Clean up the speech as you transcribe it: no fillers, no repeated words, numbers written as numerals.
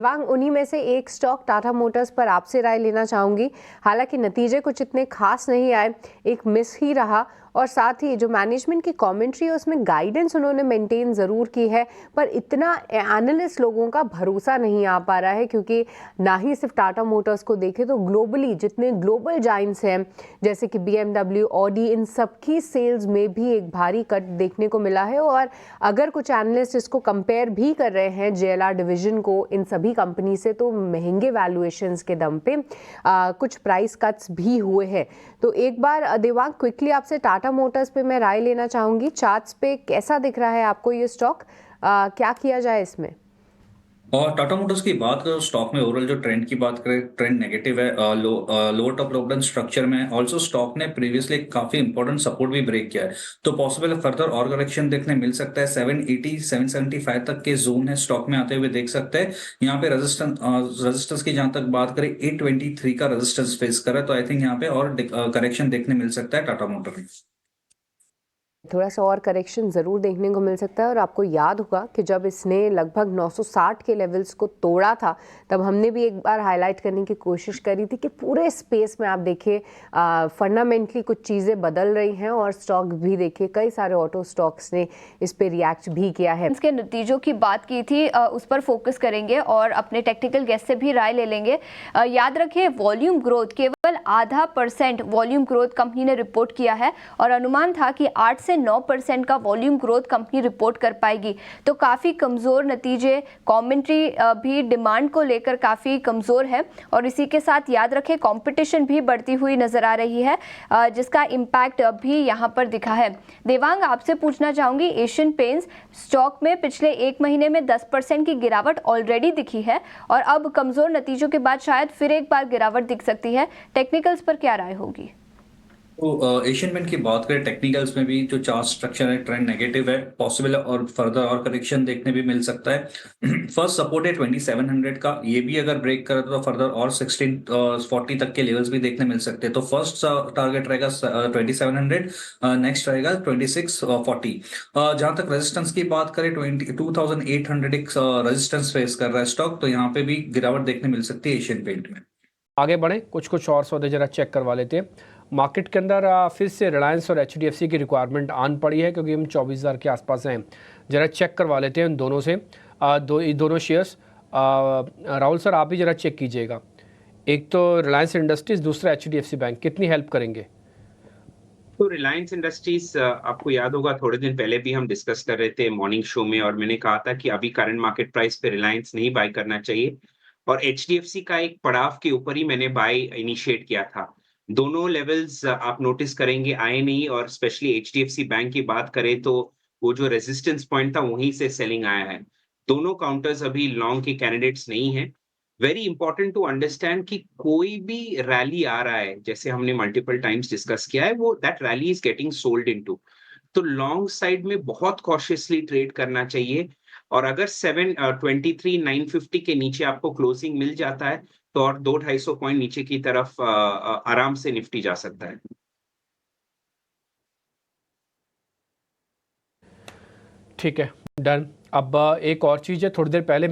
वांग उन्हीं में से एक स्टॉक टाटा मोटर्स पर आपसे राय लेना चाहूंगी। हालांकि नतीजे कुछ इतने खास नहीं आए, एक मिस ही रहा, और साथ ही जो मैनेजमेंट की कमेंट्री है उसमें गाइडेंस उन्होंने मेंटेन ज़रूर की है, पर इतना एनालिस्ट लोगों का भरोसा नहीं आ पा रहा है, क्योंकि ना ही सिर्फ टाटा मोटर्स को देखें तो ग्लोबली जितने ग्लोबल जाइंट्स हैं जैसे कि BMW, ऑडी, इन सबकी सेल्स में भी एक भारी कट देखने को मिला है। और अगर कुछ एनालिस्ट इसको कंपेयर भी कर रहे हैं JLR डिवीजन को इन सभी कंपनी से, तो महंगे वैल्यूएशंस के दम पे कुछ प्राइस कट्स भी हुए हैं। तो एक बार देवांग क्विकली आपसे टाटा मोटर्स पे मैं राय लेना चाहूंगी। चार्ट्स पे कैसा दिख रहा है आपको ये स्टॉक, क्या किया जाए इसमें? और टाटा मोटर्स की बात करें स्टॉक में ओवरऑल जो ट्रेंड की बात करें, ट्रेंड नेगेटिव है। लोअर टॉप लोकडन स्ट्रक्चर में ऑल्सो स्टॉक ने प्रीवियसली काफी इंपॉर्टेंट सपोर्ट भी ब्रेक किया है, तो पॉसिबल फर्दर और करेक्शन देखने मिल सकता है। 780 775 तक के जोन है स्टॉक में आते हुए देख सकते हैं। यहाँ पे रेजिस्टेंस की जहां तक बात करें 823 का रेजिस्टेंस फेस कर रहा है, तो आई थिंक यहाँ पे और करेक्शन देखने मिल सकता है टाटा मोटर में। थोड़ा सा और करेक्शन ज़रूर देखने को मिल सकता है। और आपको याद होगा कि जब इसने लगभग 960 के लेवल्स को तोड़ा था, तब हमने भी एक बार हाईलाइट करने की कोशिश करी थी कि पूरे स्पेस में आप देखिए फंडामेंटली कुछ चीज़ें बदल रही हैं, और स्टॉक भी देखिए कई सारे ऑटो स्टॉक्स ने इस पर रिएक्ट भी किया है। इसके नतीजों की बात की थी, उस पर फोकस करेंगे और अपने टेक्निकल गेस्ट से भी राय ले लेंगे। याद रखिए, वॉल्यूम ग्रोथ केवल 0.5% वॉल्यूम ग्रोथ कंपनी ने रिपोर्ट किया है, और अनुमान था कि 8 से 9% का वॉल्यूम ग्रोथ कंपनी रिपोर्ट कर पाएगी। तो काफ़ी कमज़ोर नतीजे, कमेंट्री भी डिमांड को लेकर काफ़ी कमज़ोर है, और इसी के साथ याद रखें कंपटीशन भी बढ़ती हुई नज़र आ रही है, जिसका इम्पैक्ट भी यहाँ पर दिखा है। देवांग, आपसे पूछना चाहूँगी, एशियन पेंट्स स्टॉक में पिछले एक महीने में 10% की गिरावट ऑलरेडी दिखी है, और अब कमज़ोर नतीजों के बाद शायद फिर एक बार गिरावट दिख सकती है। टेक्निकल्स पर क्या राय होगी? तो एशियन पेंट की बात करें, टेक्निकल्स में भी जो चार्ट स्ट्रक्चर है ट्रेंड नेगेटिव है, पॉसिबल और फर्दर और करेक्शन देखने भी मिल सकता है। फर्स्ट सपोर्ट है 2700 का, ये भी अगर ब्रेक करे तो फर्दर और 1640 तक के लेवल्स भी देखने मिल सकते हैं। तो फर्स्ट टारगेट रहेगा 2700, नेक्स्ट रहेगा 2640। जहां तक रेजिस्टेंस की बात करें 2800 एक रेजिस्टेंस फेस कर रहा है स्टॉक, तो यहाँ पे भी गिरावट देखने मिल सकती है एशियन पेंट में। आगे बढ़ें, कुछ और सौदे जरा चेक करवा लेते हैं। मार्केट के अंदर फिर से रिलायंस और HDFC की रिक्वायरमेंट आन पड़ी है, क्योंकि हम 24,000 के आसपास हैं। जरा चेक करवा लेते हैं उन दोनों से, दोनों शेयर्स। राहुल सर, आप ही जरा चेक कीजिएगा। एक तो रिलायंस इंडस्ट्रीज, दूसरा HDFC बैंक, कितनी हेल्प करेंगे? तो रिलायंस इंडस्ट्रीज, आपको याद होगा थोड़े दिन पहले भी हम डिस्कस कर रहे थे मॉर्निंग शो में, और मैंने कहा था कि अभी करंट मार्केट प्राइस पे रिलायंस नहीं बाय करना चाहिए, और HDFC का एक पड़ाव के ऊपर ही मैंने बाय इनिशिएट किया था। दोनों लेवल्स आप नोटिस करेंगे आए नहीं, और स्पेशली HDFC बैंक की बात करें तो वो जो रेजिस्टेंस पॉइंट था वहीं से सेलिंग आया है। दोनों काउंटर्स अभी लॉन्ग के कैंडिडेट्स नहीं है। वेरी इंपॉर्टेंट टू अंडरस्टैंड कि कोई भी रैली आ रहा है, जैसे हमने मल्टीपल टाइम्स डिस्कस किया है, वो that rally is getting sold into. तो लॉन्ग साइड में बहुत कॉशियसली ट्रेड करना चाहिए, और अगर 723,950 के नीचे आपको क्लोजिंग मिल जाता है तो और 200-250 पॉइंट नीचे की तरफ आराम से निफ्टी जा सकता है। ठीक है, डन। अब एक और चीज़ है, थोड़ी देर पहले